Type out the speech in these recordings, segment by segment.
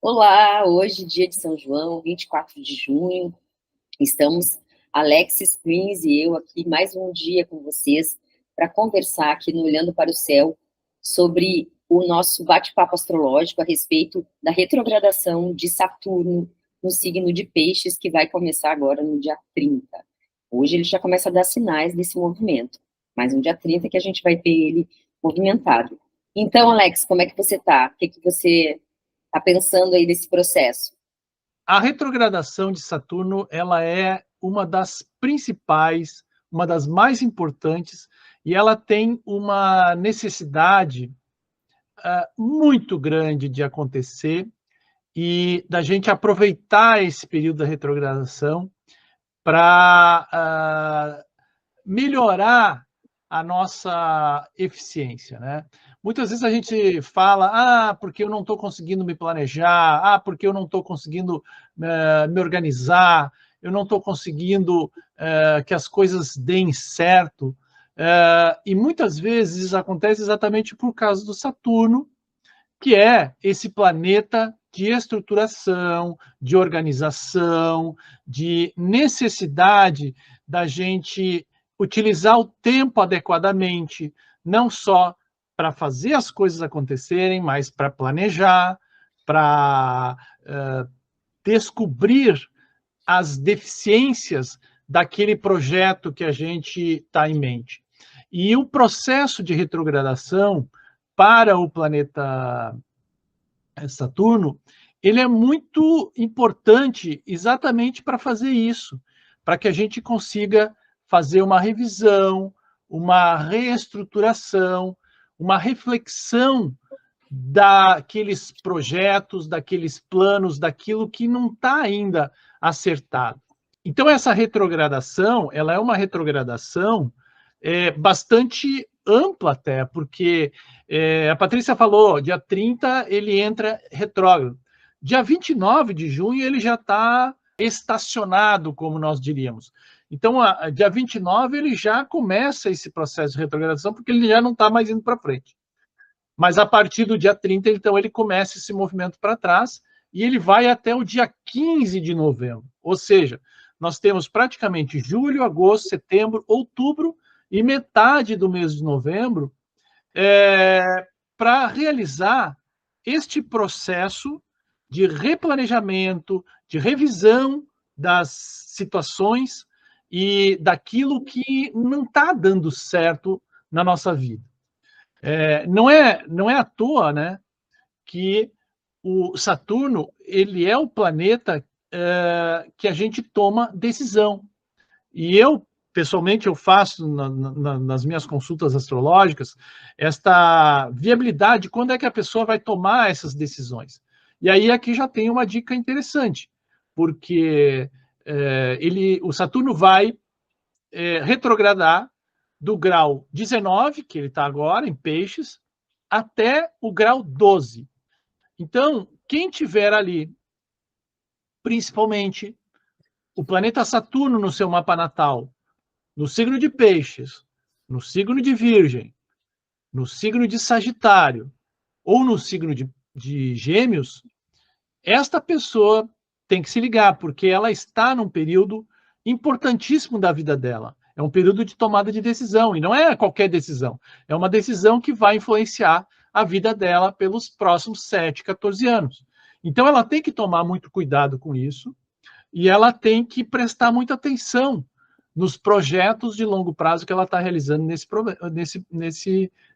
Olá, hoje, dia de São João, 24 de junho, estamos, Alexis Prinz e eu aqui, mais um dia com vocês, para conversar aqui no Olhando para o Céu sobre o nosso bate-papo astrológico a respeito da retrogradação de Saturno no signo de Peixes, que vai começar agora no dia 30. Hoje ele já começa a dar sinais desse movimento, mas no dia 30 que a gente vai ter ele movimentado. Então, Alex, como é que você está? O que que você está pensando aí desse processo? A retrogradação de Saturno, ela é uma das principais, uma das mais importantes, e ela tem uma necessidade muito grande de acontecer e da gente aproveitar esse período da retrogradação para melhorar a nossa eficiência, né? Muitas vezes a gente fala, porque eu não estou conseguindo me planejar, porque eu não estou conseguindo me organizar, eu não estou conseguindo que as coisas deem certo. E muitas vezes isso acontece exatamente por causa do Saturno, que é esse planeta de estruturação, de organização, de necessidade da gente utilizar o tempo adequadamente, não só para fazer as coisas acontecerem, mas para planejar, para descobrir as deficiências daquele projeto que a gente está em mente. E o processo de retrogradação para o planeta Saturno, ele é muito importante exatamente para fazer isso, para que a gente consiga fazer uma revisão, uma reestruturação, uma reflexão daqueles projetos, daqueles planos, daquilo que não está ainda acertado. Então, essa retrogradação, ela é uma retrogradação bastante ampla até, porque a Patrícia falou, dia 30 ele entra retrógrado. Dia 29 de junho ele já está estacionado, como nós diríamos. Então, dia 29 ele já começa esse processo de retrogradação, porque ele já não está mais indo para frente. Mas a partir do dia 30, então, ele começa esse movimento para trás e ele vai até o dia 15 de novembro. Ou seja, nós temos praticamente julho, agosto, setembro, outubro e metade do mês de novembro para realizar este processo de replanejamento, de revisão das situações e daquilo que não está dando certo na nossa vida. Não é à toa, né, que o Saturno ele é o planeta que a gente toma decisão. E eu, pessoalmente, eu faço nas minhas consultas astrológicas esta viabilidade, quando é que a pessoa vai tomar essas decisões. E aí aqui já tem uma dica interessante, porque o Saturno vai retrogradar do grau 19, que ele está agora, em Peixes, até o grau 12. Então, quem tiver ali, principalmente o planeta Saturno no seu mapa natal, no signo de Peixes, no signo de Virgem, no signo de Sagitário ou no signo de Gêmeos, esta pessoa tem que se ligar, porque ela está num período importantíssimo da vida dela. É um período de tomada de decisão, e não é qualquer decisão. É uma decisão que vai influenciar a vida dela pelos próximos 7, 14 anos. Então, ela tem que tomar muito cuidado com isso, e ela tem que prestar muita atenção nos projetos de longo prazo que ela está realizando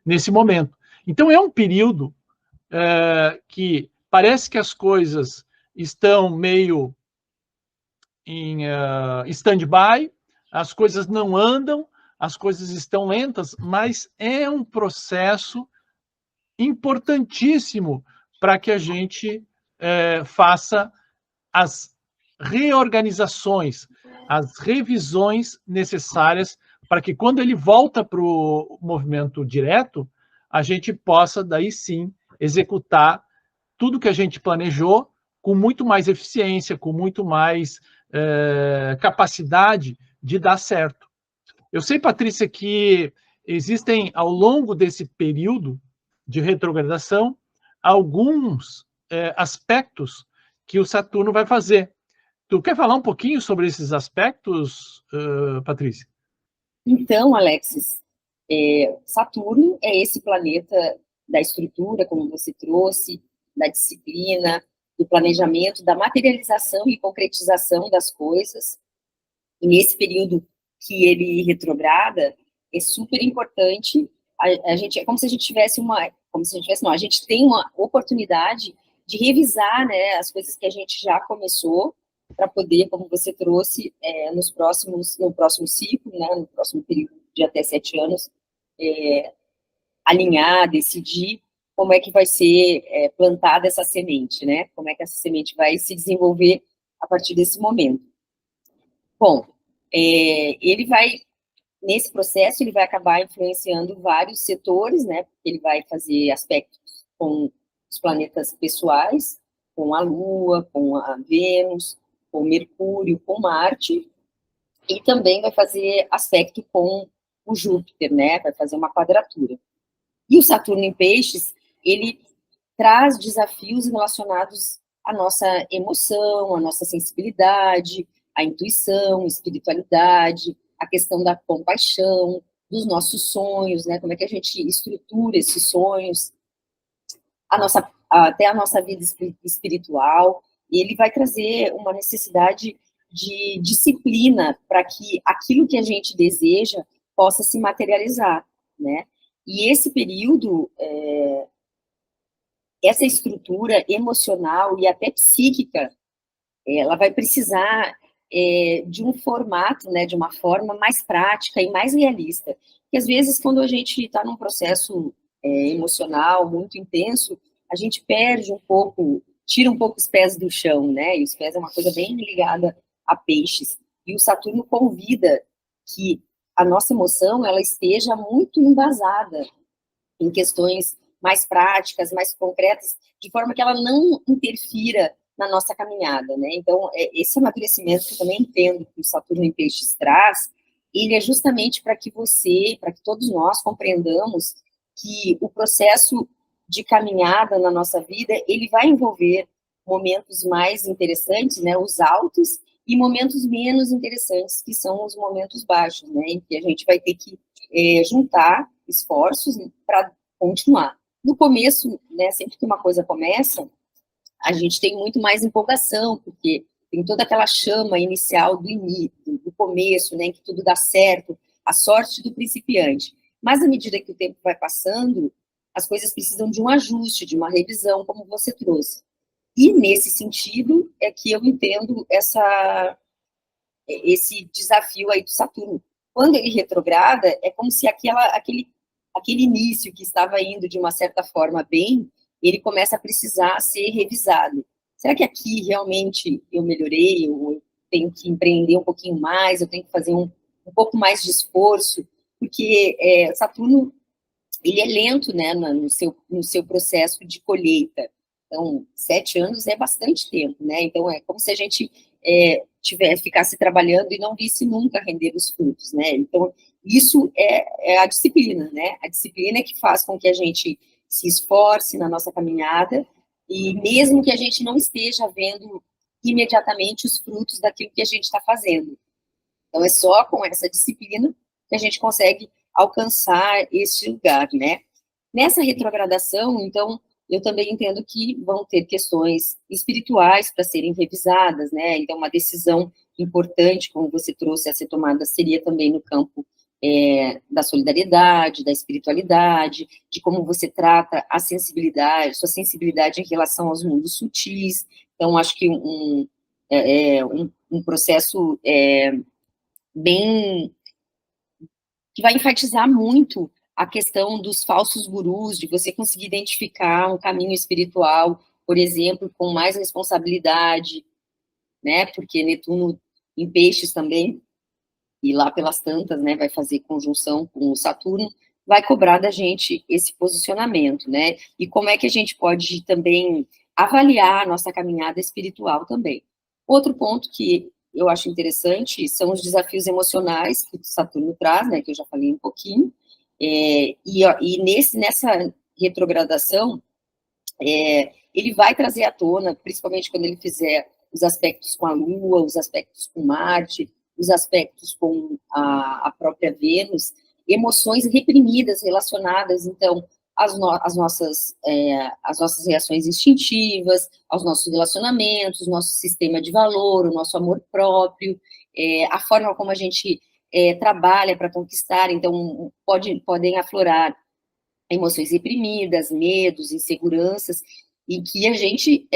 nesse momento. Então, é um período que parece que as coisas estão meio em stand-by, as coisas não andam, as coisas estão lentas, mas é um processo importantíssimo para que a gente faça as reorganizações, as revisões necessárias para que quando ele volta para o movimento direto, a gente possa daí sim executar tudo que a gente planejou com muito mais eficiência, com muito mais capacidade de dar certo. Eu sei, Patrícia, que existem, ao longo desse período de retrogradação, alguns aspectos que o Saturno vai fazer. Tu quer falar um pouquinho sobre esses aspectos, Patrícia? Então, Alexis, Saturno é esse planeta da estrutura, como você trouxe, da disciplina, do planejamento, da materialização e concretização das coisas. E nesse período que ele retrograda, é super importante. A gente é como se a gente tivesse não, a gente tem uma oportunidade de revisar, né, as coisas que a gente já começou para poder, como você trouxe, no próximo ciclo, né, no próximo período de até 7 anos, alinhar, decidir como é que vai ser plantada essa semente, né? Como é que essa semente vai se desenvolver a partir desse momento. Bom, nesse processo, ele vai acabar influenciando vários setores, né? Ele vai fazer aspectos com os planetas pessoais, com a Lua, com a Vênus, com Mercúrio, com Marte, e também vai fazer aspecto com o Júpiter, né? Vai fazer uma quadratura. E o Saturno em Peixes, ele traz desafios relacionados à nossa emoção, à nossa sensibilidade, à intuição, espiritualidade, a questão da compaixão, dos sonhos, né? Como é que a gente estrutura esses sonhos, até a nossa vida espiritual. E ele vai trazer uma necessidade de disciplina para que aquilo que a gente deseja possa se materializar, né? E esse período, essa estrutura emocional e até psíquica, ela vai precisar de um formato, né, de uma forma mais prática e mais realista. Porque, às vezes, quando a gente está num processo emocional muito intenso, a gente perde um pouco, tira um pouco os pés do chão, né? E os pés é uma coisa bem ligada a peixes. E o Saturno convida que a nossa emoção ela esteja muito embasada em questões mais práticas, mais concretas, de forma que ela não interfira na nossa caminhada, né? Então, esse amadurecimento que eu também entendo que o Saturno em Peixes traz, ele é justamente para que todos nós compreendamos que o processo de caminhada na nossa vida, ele vai envolver momentos mais interessantes, né, os altos, e momentos menos interessantes, que são os momentos baixos, né, em que a gente vai ter que juntar esforços para continuar. No começo, né, sempre que uma coisa começa, a gente tem muito mais empolgação, porque tem toda aquela chama inicial do começo, né, que tudo dá certo, a sorte do principiante. Mas, à medida que o tempo vai passando, as coisas precisam de um ajuste, de uma revisão, como você trouxe. E, nesse sentido, é que eu entendo esse desafio aí do Saturno. Quando ele retrograda, é como se aquele início que estava indo de uma certa forma bem, ele começa a precisar ser revisado. Será que aqui realmente eu melhorei? Eu tenho que empreender um pouquinho mais? Eu tenho que fazer um pouco mais de esforço? Porque Saturno, ele é lento, né, no seu processo de colheita. Então, 7 anos é bastante tempo, né? Então, é como se a gente ficasse trabalhando e não visse nunca render os frutos, né? Então, isso é a disciplina, né? A disciplina é que faz com que a gente se esforce na nossa caminhada e mesmo que a gente não esteja vendo imediatamente os frutos daquilo que a gente está fazendo. Então, é só com essa disciplina que a gente consegue alcançar esse lugar, né? Nessa retrogradação, então, eu também entendo que vão ter questões espirituais para serem revisadas, né? Então, uma decisão importante, como você trouxe a ser tomada, seria também no campo da solidariedade, da espiritualidade, de como você trata a sensibilidade, sua sensibilidade em relação aos mundos sutis. Então, acho que um processo bem que vai enfatizar muito a questão dos falsos gurus, de você conseguir identificar um caminho espiritual, por exemplo, com mais responsabilidade, né? Porque Netuno em Peixes também, e lá pelas tantas, né, vai fazer conjunção com o Saturno, vai cobrar da gente esse posicionamento, né? E como é que a gente pode também avaliar a nossa caminhada espiritual também. Outro ponto que eu acho interessante são os desafios emocionais que o Saturno traz, né, que eu já falei um pouquinho, e nessa retrogradação, ele vai trazer à tona, principalmente quando ele fizer os aspectos com a Lua, os aspectos com Marte, os aspectos com a própria Vênus, emoções reprimidas relacionadas, então, às nossas reações instintivas, aos nossos relacionamentos, nosso sistema de valor, o nosso amor próprio, a forma como a gente trabalha para conquistar, então, podem aflorar emoções reprimidas, medos, inseguranças, e que a gente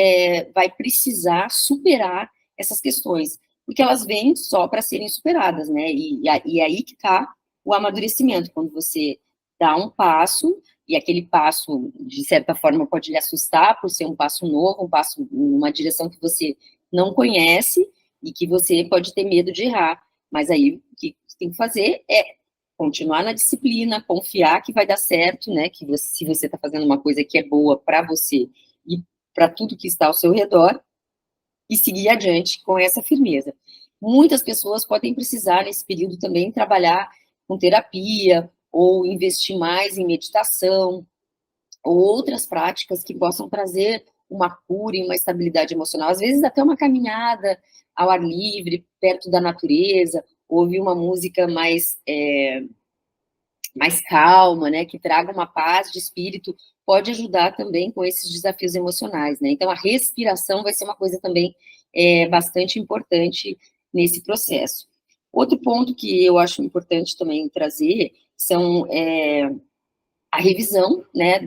vai precisar superar essas questões, porque elas vêm só para serem superadas, né? E aí que está o amadurecimento, quando você dá um passo, e aquele passo, de certa forma, pode lhe assustar por ser um passo novo, um passo numa direção que você não conhece, e que você pode ter medo de errar, mas aí o que você tem que fazer é continuar na disciplina, confiar que vai dar certo, né? Que você, se você está fazendo uma coisa que é boa para você e para tudo que está ao seu redor, e seguir adiante com essa firmeza. Muitas pessoas podem precisar, nesse período, também trabalhar com terapia, ou investir mais em meditação, ou outras práticas que possam trazer uma cura e uma estabilidade emocional. Às vezes, até uma caminhada ao ar livre, perto da natureza, ouvir uma música mais calma, né, que traga uma paz de espírito, pode ajudar também com esses desafios emocionais, né? Então, a respiração vai ser uma coisa também bastante importante nesse processo. Outro ponto que eu acho importante também trazer são a revisão, né,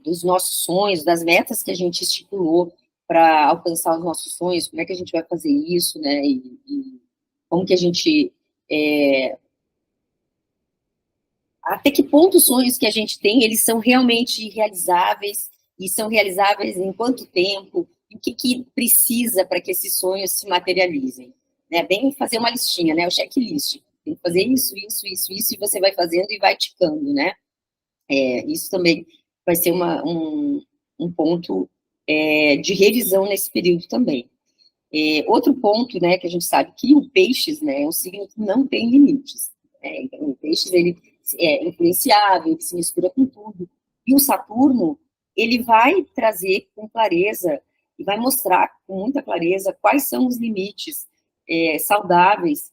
dos nossos sonhos, das metas que a gente estipulou para alcançar os nossos sonhos, como é que a gente vai fazer isso, né, e como que a gente até que ponto os sonhos que a gente tem, eles são realmente realizáveis, e são realizáveis em quanto tempo, e o que precisa para que esses sonhos se materializem. Né? Bem fazer uma listinha, né? O checklist. Tem que fazer isso, e você vai fazendo e vai ticando, né? Isso também vai ser um ponto de revisão nesse período também. Outro ponto, né, que a gente sabe que o Peixes, né, é um signo que não tem limites. Então, o Peixes, ele é influenciável, ele se mistura com tudo. E o Saturno, ele vai trazer com clareza, e vai mostrar com muita clareza quais são os limites saudáveis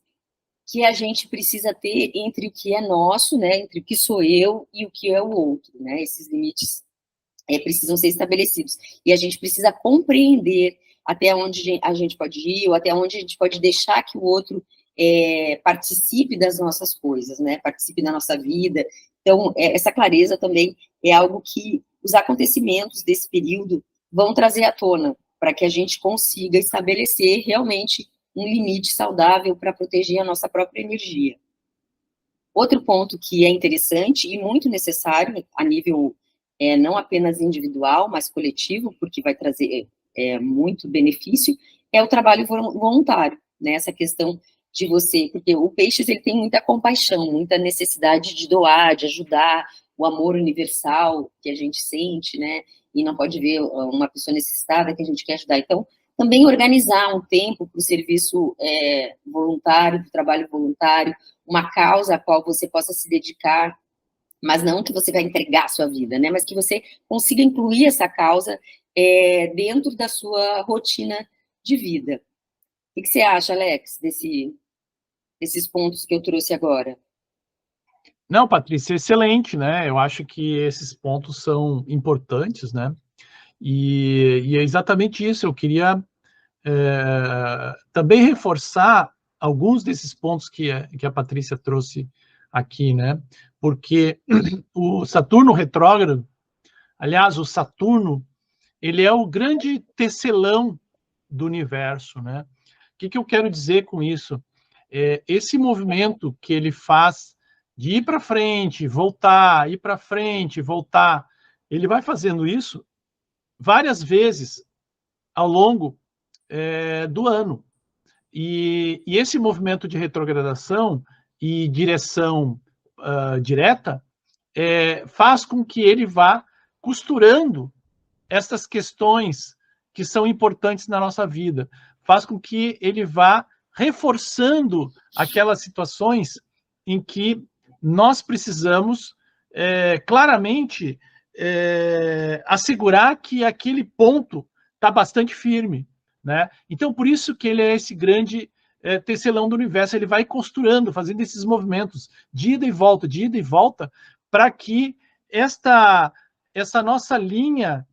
que a gente precisa ter entre o que é nosso, né, entre o que sou eu e o que é o outro, né, esses limites precisam ser estabelecidos. E a gente precisa compreender até onde a gente pode ir, ou até onde a gente pode deixar que o outro participe das nossas coisas, né? Participe da nossa vida. Então, essa clareza também é algo que os acontecimentos desse período vão trazer à tona, para que a gente consiga estabelecer realmente um limite saudável para proteger a nossa própria energia. Outro ponto que é interessante e muito necessário a nível não apenas individual, mas coletivo, porque vai trazer muito benefício, é o trabalho voluntário, né? Essa questão de você, porque o Peixes, ele tem muita compaixão, muita necessidade de doar, de ajudar, o amor universal que a gente sente, né? E não pode ver uma pessoa necessitada que a gente quer ajudar. Então, também organizar um tempo para o serviço voluntário, para o trabalho voluntário, uma causa a qual você possa se dedicar, mas não que você vai entregar a sua vida, né? Mas que você consiga incluir essa causa dentro da sua rotina de vida. O que você acha, Alex, desses pontos que eu trouxe agora? Não, Patrícia, excelente, né? Eu acho que esses pontos são importantes, né? E é exatamente isso. Eu queria também reforçar alguns desses pontos que a Patrícia trouxe aqui, né? Porque o Saturno retrógrado, aliás, o Saturno, ele é o grande tecelão do universo, né? O que eu quero dizer com isso? Esse movimento que ele faz de ir para frente, voltar, ir para frente, voltar, ele vai fazendo isso várias vezes ao longo do ano. E esse movimento de retrogradação e direção direta faz com que ele vá costurando essas questões que são importantes na nossa vida, faz com que ele vá reforçando aquelas situações em que nós precisamos claramente assegurar que aquele ponto está bastante firme, né? Então, por isso que ele é esse grande tecelão do universo, ele vai costurando, fazendo esses movimentos de ida e volta, para que essa nossa linha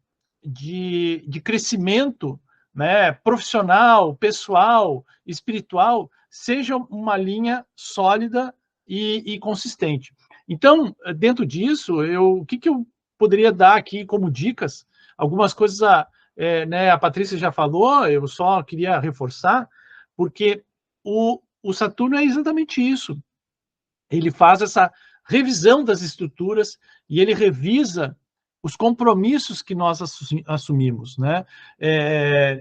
de crescimento, né, profissional, pessoal, espiritual, seja uma linha sólida e consistente. Então, dentro disso, o que eu poderia dar aqui como dicas? Algumas coisas né, a Patrícia já falou, eu só queria reforçar, porque o Saturno é exatamente isso. Ele faz essa revisão das estruturas e ele revisa os compromissos que nós assumimos, né?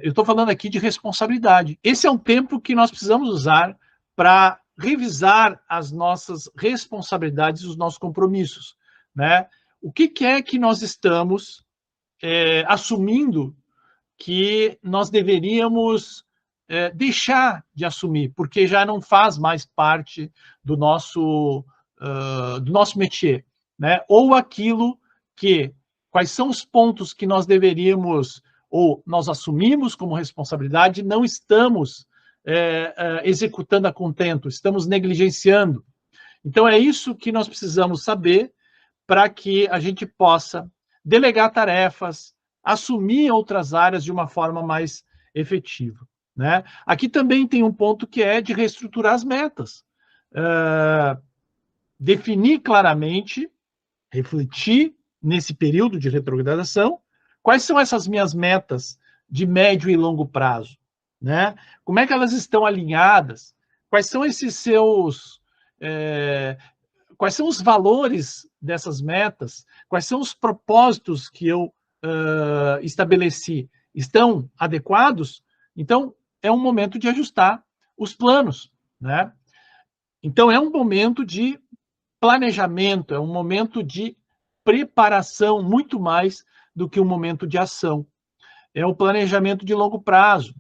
Eu estou falando aqui de responsabilidade. Esse é um tempo que nós precisamos usar para revisar as nossas responsabilidades, os nossos compromissos, né? O que é que nós estamos assumindo que nós deveríamos deixar de assumir, porque já não faz mais parte do nosso métier, né? Ou aquilo quais são os pontos que nós deveríamos, ou nós assumimos como responsabilidade, não estamos executando a contento, estamos negligenciando. Então, é isso que nós precisamos saber para que a gente possa delegar tarefas, assumir outras áreas de uma forma mais efetiva, né? Aqui também tem um ponto que é de reestruturar as metas. Definir claramente, refletir nesse período de retrogradação, quais são essas minhas metas de médio e longo prazo, né? Como é que elas estão alinhadas? Quais são esses seus... quais são os valores dessas metas? Quais são os propósitos que eu estabeleci? Estão adequados? Então, é um momento de ajustar os planos, né? Então, é um momento de planejamento, é um momento de preparação, muito mais do que um momento de ação. É o planejamento de longo prazo.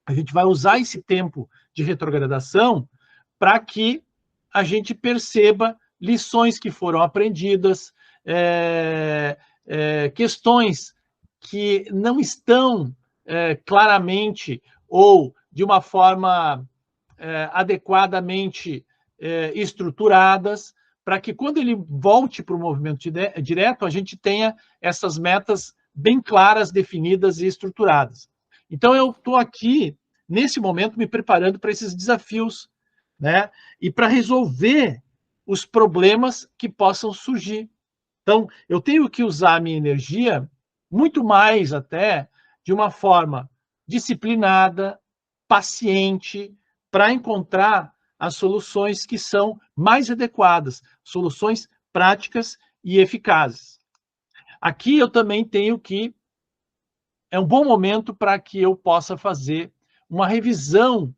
A gente vai usar esse tempo de retrogradação para que a gente perceba lições que foram aprendidas, questões que não estão claramente ou de uma forma adequadamente estruturadas, para que quando ele volte para o movimento direto, a gente tenha essas metas bem claras, definidas e estruturadas. Então, eu estou aqui, nesse momento, me preparando para esses desafios, né? E para resolver os problemas que possam surgir. Então, eu tenho que usar a minha energia muito mais até de uma forma disciplinada, paciente, para encontrar as soluções que são mais adequadas, soluções práticas e eficazes. Aqui eu também tenho que... É um bom momento para que eu possa fazer uma revisão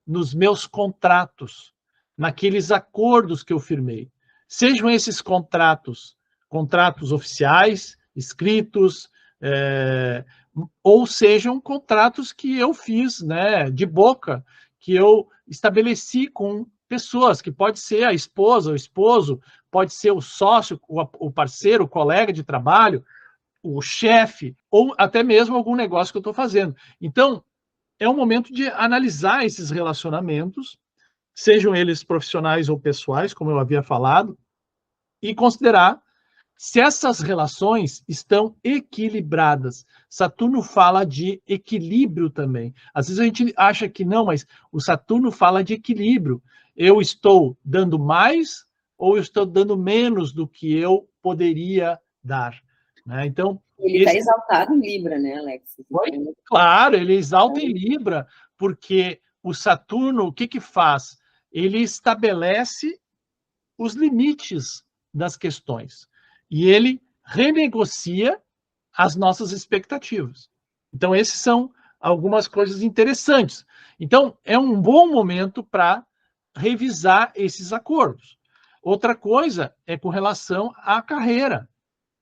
nos meus contratos, naqueles acordos que eu firmei. Sejam esses contratos oficiais, escritos, ou sejam contratos que eu fiz, né, de boca, que eu estabeleci com pessoas, que pode ser a esposa, o esposo, pode ser o sócio, o parceiro, o colega de trabalho, o chefe, ou até mesmo algum negócio que eu estou fazendo. Então, é um momento de analisar esses relacionamentos, sejam eles profissionais ou pessoais, como eu havia falado, e considerar se essas relações estão equilibradas. Saturno fala de equilíbrio também. Às vezes a gente acha que não, mas o Saturno fala de equilíbrio. Eu estou dando mais ou eu estou dando menos do que eu poderia dar, né? Então, ele está exaltado em Libra, né, Alex? Claro, ele exalta em Libra, porque o Saturno, o que faz? Ele estabelece os limites das questões e ele renegocia as nossas expectativas. Então, esses são algumas coisas interessantes. Então, é um bom momento para revisar esses acordos. Outra coisa é com relação à carreira,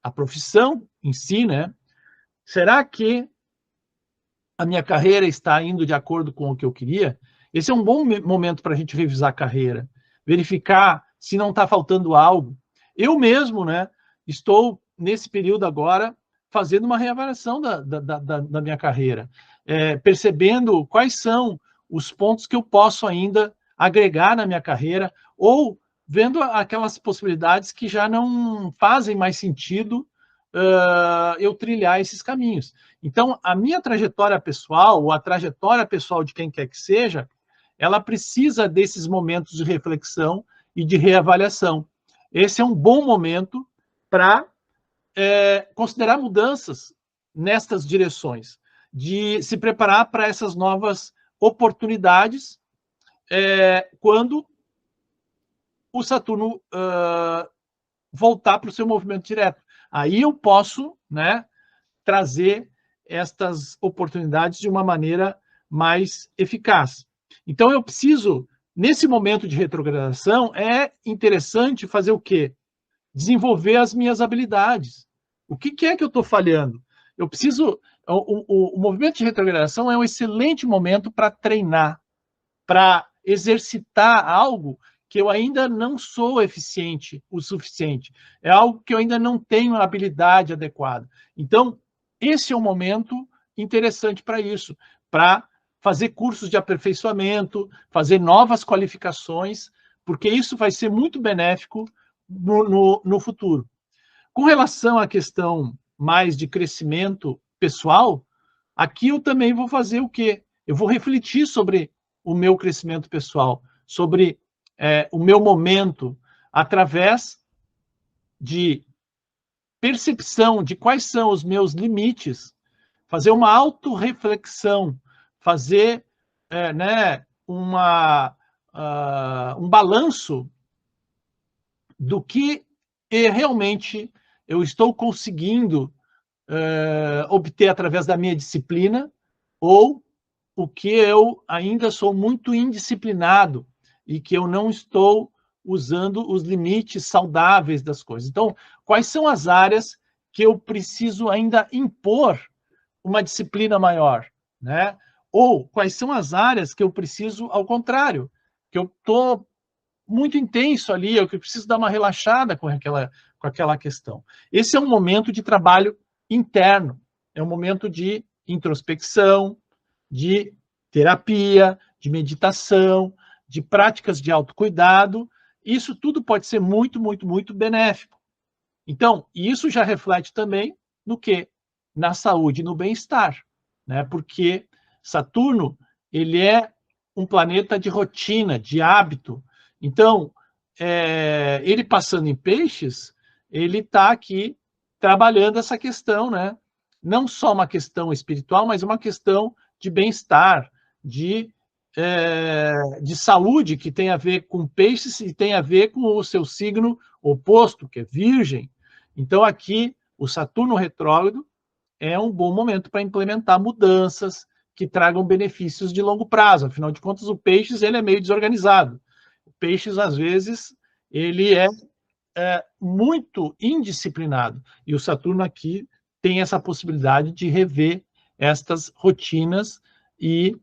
à profissão em si, né? Será que a minha carreira está indo de acordo com o que eu queria? Esse é um bom momento para a gente revisar a carreira, verificar se não está faltando algo. Eu mesmo, né, estou nesse período agora, fazendo uma reavaliação da minha carreira, percebendo quais são os pontos que eu posso ainda agregar na minha carreira, ou vendo aquelas possibilidades que já não fazem mais sentido eu trilhar esses caminhos. Então, a minha trajetória pessoal, ou a trajetória pessoal de quem quer que seja, ela precisa desses momentos de reflexão e de reavaliação. Esse é um bom momento para considerar mudanças nestas direções, de se preparar para essas novas oportunidades quando o Saturno voltar para o seu movimento direto. Aí eu posso, né, trazer estas oportunidades de uma maneira mais eficaz. Então, eu preciso, nesse momento de retrogradação, é interessante fazer o quê? Desenvolver as minhas habilidades. O que é que eu estou falhando? Eu preciso... O movimento de retrogradação é um excelente momento para treinar, para exercitar algo que eu ainda não sou eficiente o suficiente. É algo que eu ainda não tenho a habilidade adequada. Então, esse é um momento interessante para isso, para fazer cursos de aperfeiçoamento, fazer novas qualificações, porque isso vai ser muito benéfico no futuro. Com relação à questão mais de crescimento pessoal, aqui eu também vou fazer o quê? Eu vou refletir sobre o meu crescimento pessoal, sobre o meu momento, através de percepção de quais são os meus limites, fazer uma autorreflexão, fazer né, um balanço do que realmente eu estou conseguindo obter através da minha disciplina, ou o que eu ainda sou muito indisciplinado e que eu não estou usando os limites saudáveis das coisas. Então, quais são as áreas que eu preciso ainda impor uma disciplina maior, né? Ou quais são as áreas que eu preciso, ao contrário, que eu estou muito intenso ali, eu preciso dar uma relaxada com aquela questão. Esse é um momento de trabalho interno, é um momento de introspecção, de terapia, de meditação, de práticas de autocuidado. Isso tudo pode ser muito, muito, muito benéfico. Então, isso já reflete também no quê? Na saúde e no bem-estar, né? Porque Saturno, ele é um planeta de rotina, de hábito. Então, ele passando em peixes, ele está aqui trabalhando essa questão, né? Não só uma questão espiritual, mas uma questão de bem-estar, de saúde, que tem a ver com peixes e tem a ver com o seu signo oposto, que é Virgem. Então, aqui, o Saturno retrógrado é um bom momento para implementar mudanças que tragam benefícios de longo prazo. Afinal de contas, o Peixes ele é meio desorganizado. O Peixes, às vezes, ele é muito indisciplinado. E o Saturno aqui tem essa possibilidade de rever estas rotinas e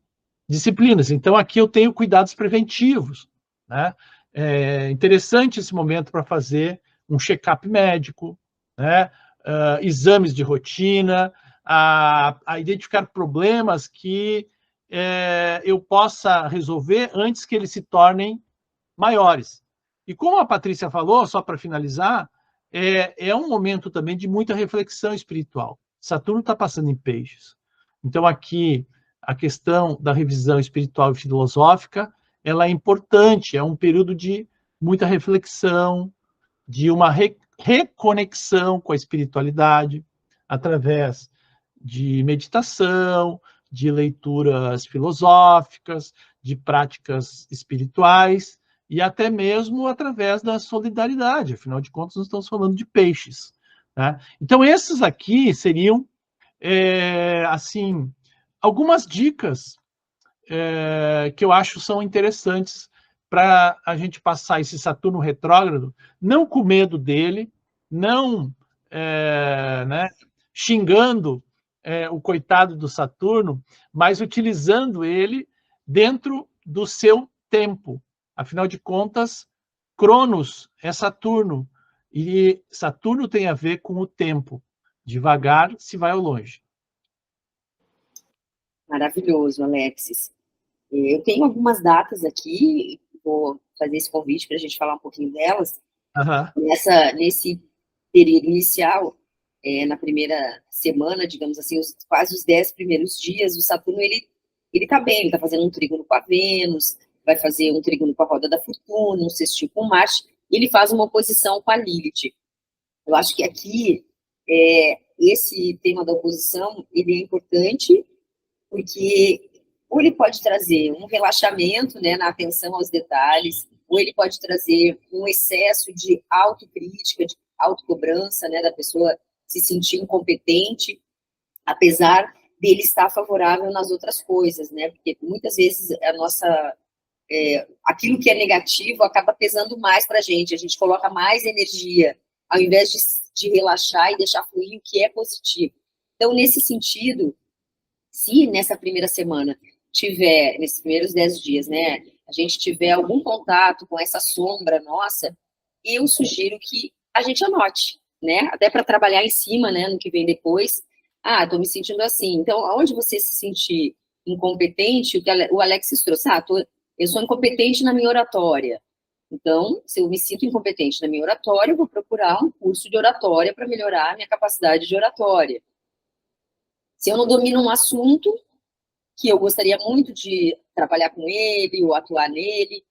disciplinas. Então, aqui eu tenho cuidados preventivos, né? É interessante esse momento para fazer um check-up médico, né? Exames de rotina, a identificar problemas que eu possa resolver antes que eles se tornem maiores. E como a Patrícia falou, só para finalizar, é um momento também de muita reflexão espiritual. Saturno está passando em peixes. Então, aqui, a questão da revisão espiritual e filosófica, ela é importante, é um período de muita reflexão, de uma reconexão com a espiritualidade, através de meditação, de leituras filosóficas, de práticas espirituais, e até mesmo através da solidariedade. Afinal de contas, nós estamos falando de peixes, né? Então, esses aqui seriam, assim, algumas dicas que eu acho são interessantes para a gente passar esse Saturno retrógrado, não com medo dele, não né, xingando o coitado do Saturno, mas utilizando ele dentro do seu tempo. Afinal de contas, Cronos é Saturno, E Saturno tem a ver com o tempo. Devagar se vai ao longe. Maravilhoso, Alexis. Eu tenho algumas datas aqui, vou fazer esse convite para a gente falar um pouquinho delas. Nesse período inicial, na primeira semana, digamos assim, quase os 10 primeiros dias, o Saturno, ele está bem, ele está fazendo um trígono com a Vênus, vai fazer um trígono com a roda da Fortuna, um sextil com Marte, e ele faz uma oposição com a Lilith. Eu acho que aqui, esse tema da oposição, ele é importante, porque ou ele pode trazer um relaxamento, né, na atenção aos detalhes, ou ele pode trazer um excesso de autocrítica, de autocobrança, né, da pessoa se sentir incompetente, apesar dele estar favorável nas outras coisas, né, porque muitas vezes aquilo que é negativo acaba pesando mais para a gente coloca mais energia, ao invés de relaxar e deixar fluir o que é positivo. Então, nesse sentido, se nessa primeira semana tiver, nesses primeiros 10 dias, né, a gente tiver algum contato com essa sombra nossa, eu sugiro que a gente anote, né, até para trabalhar em cima, né, no que vem depois. Estou me sentindo assim. Então, aonde você se sentir incompetente, o que o Alexis trouxe, eu sou incompetente na minha oratória. Então, se eu me sinto incompetente na minha oratória, eu vou procurar um curso de oratória para melhorar a minha capacidade de oratória. Se eu não domino um assunto que eu gostaria muito de trabalhar com ele ou atuar nele,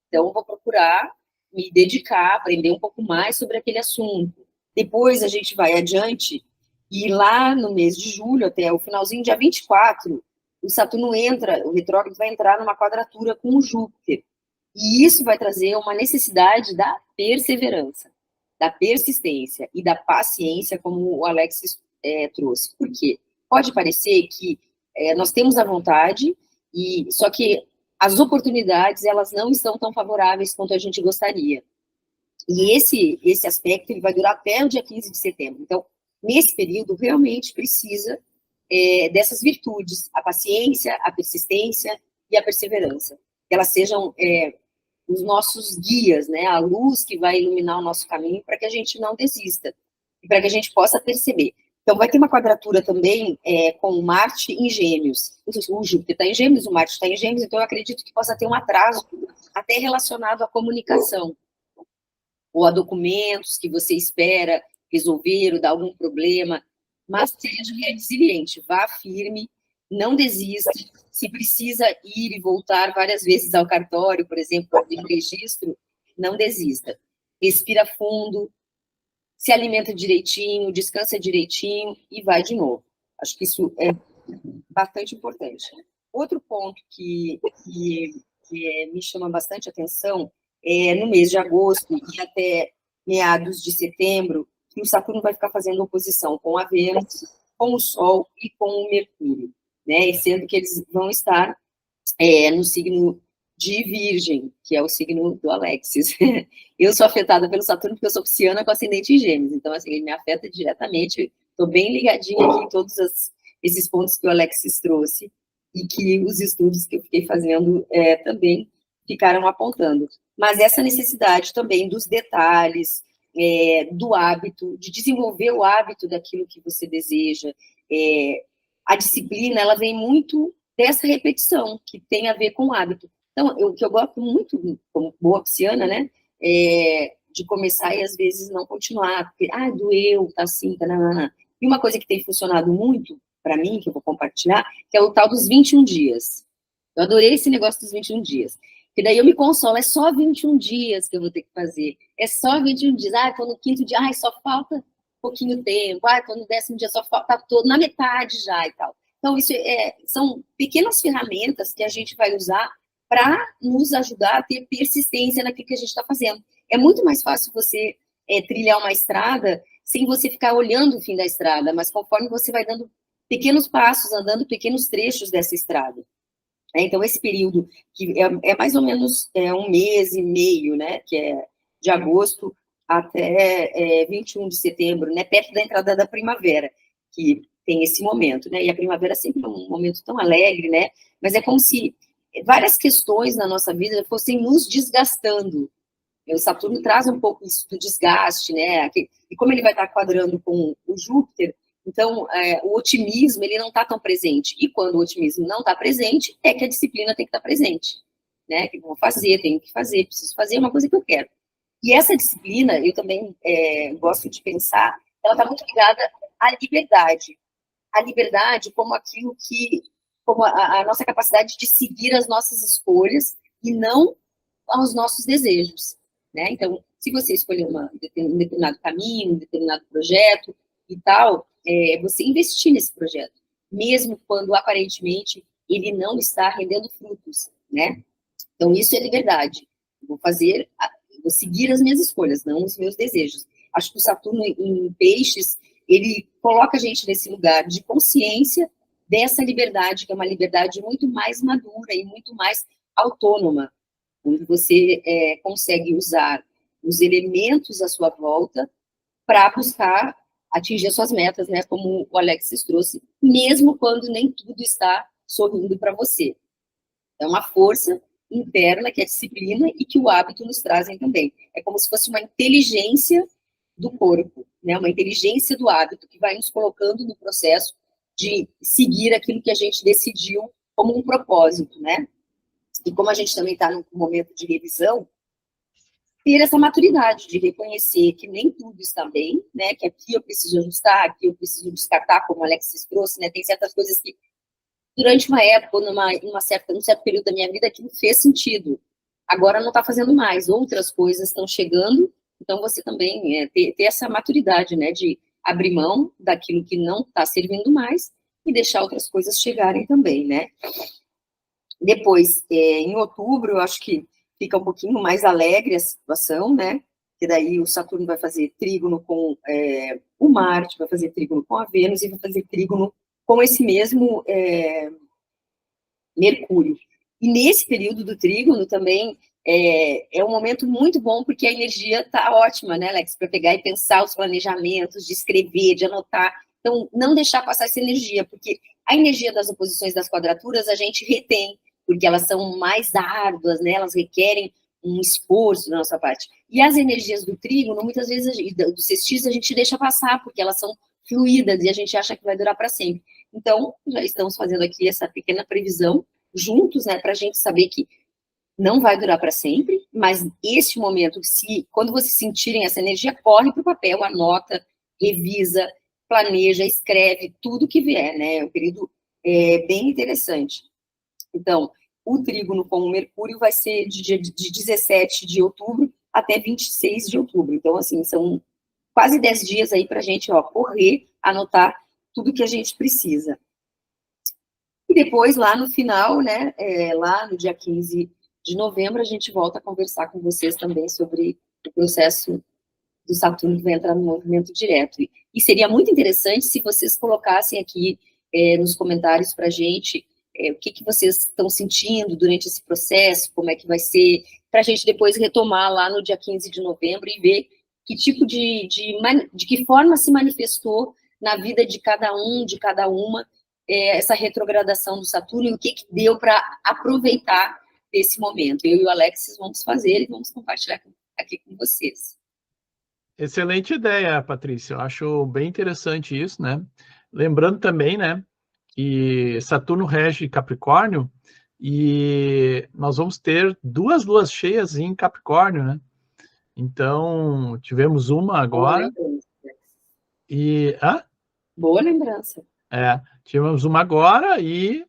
então eu vou procurar me dedicar, aprender um pouco mais sobre aquele assunto. Depois a gente vai adiante e lá no mês de julho, até o finalzinho, dia 24, o Saturno entra, o retrógrado vai entrar numa quadratura com o Júpiter. E isso vai trazer uma necessidade da perseverança, da persistência e da paciência, como o Alexis trouxe. Por quê? Pode parecer que nós temos a vontade, só que as oportunidades, elas não estão tão favoráveis quanto a gente gostaria. E esse aspecto, ele vai durar até o dia 15 de setembro. Então, nesse período, realmente precisa dessas virtudes, a paciência, a persistência e a perseverança. Que elas sejam os nossos guias, né? A luz que vai iluminar o nosso caminho para que a gente não desista. E para que a gente possa perceber. Então, vai ter uma quadratura também com o Marte em Gêmeos. O Júpiter está em Gêmeos, o Marte está em Gêmeos, então eu acredito que possa ter um atraso até relacionado à comunicação, ou a documentos que você espera resolver, ou dar algum problema, mas seja resiliente, vá firme, não desista. Se precisa ir e voltar várias vezes ao cartório, por exemplo, para abrir registro, não desista. Respira fundo, se alimenta direitinho, descansa direitinho e vai de novo. Acho que isso é bastante importante. Outro ponto que me chama bastante atenção é no mês de agosto e até meados de setembro, que o Saturno vai ficar fazendo oposição com a Vênus, com o Sol e com o Mercúrio, né? Sendo que eles vão estar no signo de Virgem, que é o signo do Alexis. Eu sou afetada pelo Saturno porque eu sou pisciana com ascendente em Gêmeos, então assim, ele me afeta diretamente. Estou bem ligadinha aqui em todos esses pontos que o Alexis trouxe e que os estudos que eu fiquei fazendo também ficaram apontando. Mas essa necessidade também dos detalhes, do hábito, de desenvolver o hábito daquilo que você deseja. A disciplina, ela vem muito dessa repetição, que tem a ver com o hábito. Então, o que eu gosto muito, como boa pisciana, né, de começar e às vezes não continuar, porque, doeu, tá assim, tá, nanana. E uma coisa que tem funcionado muito para mim, que eu vou compartilhar, que é o tal dos 21 dias. Eu adorei esse negócio dos 21 dias. Que daí eu me consolo, é só 21 dias que eu vou ter que fazer. É só 21 dias. Tô no quinto dia, só falta pouquinho tempo. Tô no 10º dia, só falta, tá todo na metade já e tal. Então, isso são pequenas ferramentas que a gente vai usar para nos ajudar a ter persistência naquilo que a gente está fazendo. É muito mais fácil você trilhar uma estrada sem você ficar olhando o fim da estrada, mas conforme você vai dando pequenos passos, andando pequenos trechos dessa estrada. Então, esse período, que é mais ou menos 1 mês e meio, né, que é de agosto até 21 de setembro, né, perto da entrada da primavera, que tem esse momento, né, e a primavera sempre é um momento tão alegre, né, mas é como se várias questões na nossa vida fossem nos desgastando, O Saturno traz um pouco isso do desgaste, né? E como ele vai estar quadrando com o Júpiter, então o otimismo ele não está tão presente. E quando o otimismo não está presente, é que a disciplina tem que estar presente, né? Que eu vou fazer, tenho que fazer, preciso fazer, é uma coisa que eu quero. E essa disciplina, eu também gosto de pensar, ela está muito ligada à liberdade. A liberdade como aquilo que, como a nossa capacidade de seguir as nossas escolhas e não aos nossos desejos, né? Então, se você escolher um determinado caminho, um determinado projeto e tal, você investir nesse projeto, mesmo quando aparentemente ele não está rendendo frutos, né? Então, isso é liberdade. Eu vou seguir as minhas escolhas, não os meus desejos. Acho que o Saturno em Peixes, ele coloca a gente nesse lugar de consciência dessa liberdade, que é uma liberdade muito mais madura e muito mais autônoma, onde você consegue usar os elementos à sua volta para buscar atingir as suas metas, né, como o Alexis trouxe, mesmo quando nem tudo está sorrindo para você. É uma força interna, que é a disciplina, e que o hábito nos trazem também. É como se fosse uma inteligência do corpo, né? Uma inteligência do hábito, que vai nos colocando no processo de seguir aquilo que a gente decidiu como um propósito, né? E como a gente também está num momento de revisão, ter essa maturidade de reconhecer que nem tudo está bem, né? Que aqui eu preciso ajustar, aqui eu preciso descartar, como o Alexis trouxe, né? Tem certas coisas que durante uma época, num certo período da minha vida, aquilo fez sentido. Agora não está fazendo mais, outras coisas estão chegando, então você também ter essa maturidade, né, de abrir mão daquilo que não está servindo mais e deixar outras coisas chegarem também, né. Depois, em outubro, eu acho que fica um pouquinho mais alegre a situação, né, que daí o Saturno vai fazer trígono com o Marte, vai fazer trígono com a Vênus e vai fazer trígono com esse mesmo Mercúrio. E nesse período do trígono também um momento muito bom, porque a energia está ótima, né, Alex, para pegar e pensar os planejamentos, de escrever, de anotar. Então, não deixar passar essa energia, porque a energia das oposições das quadraturas a gente retém, porque elas são mais árduas, né, elas requerem um esforço da nossa parte. E as energias do trígono, muitas vezes, do sextil, a gente deixa passar, porque elas são fluídas e a gente acha que vai durar para sempre. Então, já estamos fazendo aqui essa pequena previsão juntos, né, para a gente saber que não vai durar para sempre, mas este momento, quando vocês sentirem essa energia, corre para o papel, anota, revisa, planeja, escreve, tudo que vier, né, é um período bem interessante. Então, o trígono com o Mercúrio vai ser de 17 de outubro até 26 de outubro, então, assim, são quase 10 dias aí para a gente, correr, anotar tudo que a gente precisa. E depois, lá no final, né, lá no dia 15 de novembro, a gente volta a conversar com vocês também sobre o processo do Saturno que vai entrar no movimento direto. E seria muito interessante se vocês colocassem aqui nos comentários para a gente o que vocês estão sentindo durante esse processo, como é que vai ser, para a gente depois retomar lá no dia 15 de novembro e ver que tipo de que forma se manifestou na vida de cada um, de cada uma, essa retrogradação do Saturno e o que deu para aproveitar desse momento. Eu e o Alexis vamos fazer e vamos compartilhar aqui com vocês. Excelente ideia, Patrícia. Eu acho bem interessante isso, né? Lembrando também, né, que Saturno rege Capricórnio e nós vamos ter 2 luas cheias em Capricórnio, né? Então, tivemos uma agora. Boa lembrança. E... Boa lembrança. Tivemos uma agora e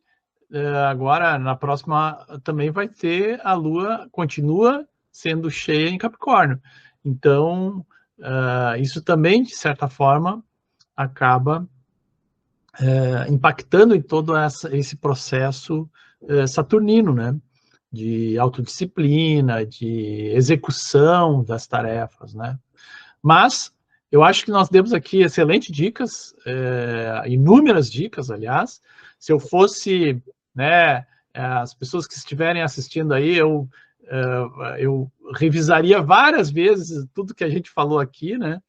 agora, na próxima, também vai ter a Lua, continua sendo cheia em Capricórnio. Então, isso também, de certa forma, acaba impactando em todo esse processo saturnino, né? De autodisciplina, de execução das tarefas, né? Mas eu acho que nós demos aqui excelentes dicas, inúmeras dicas, aliás. Se eu fosse, né, as pessoas que estiverem assistindo aí, eu revisaria várias vezes tudo que a gente falou aqui, né?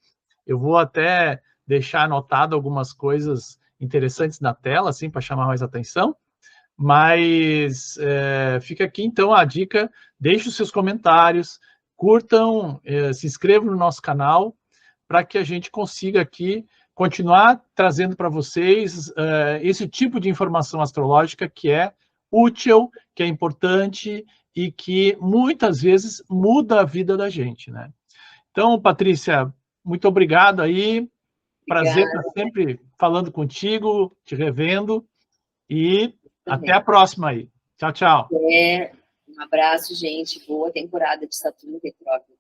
Eu vou até deixar anotado algumas coisas interessantes na tela, assim, para chamar mais atenção. Mas fica aqui, então, a dica. Deixe os seus comentários, curtam, se inscrevam no nosso canal, para que a gente consiga aqui continuar trazendo para vocês esse tipo de informação astrológica que é útil, que é importante e que muitas vezes muda a vida da gente, né? Então, Patrícia, muito obrigado aí. Prazer estar sempre falando contigo, te revendo, e até a próxima aí. Tchau, tchau. Um abraço, gente. Boa temporada de Saturno retrógrado.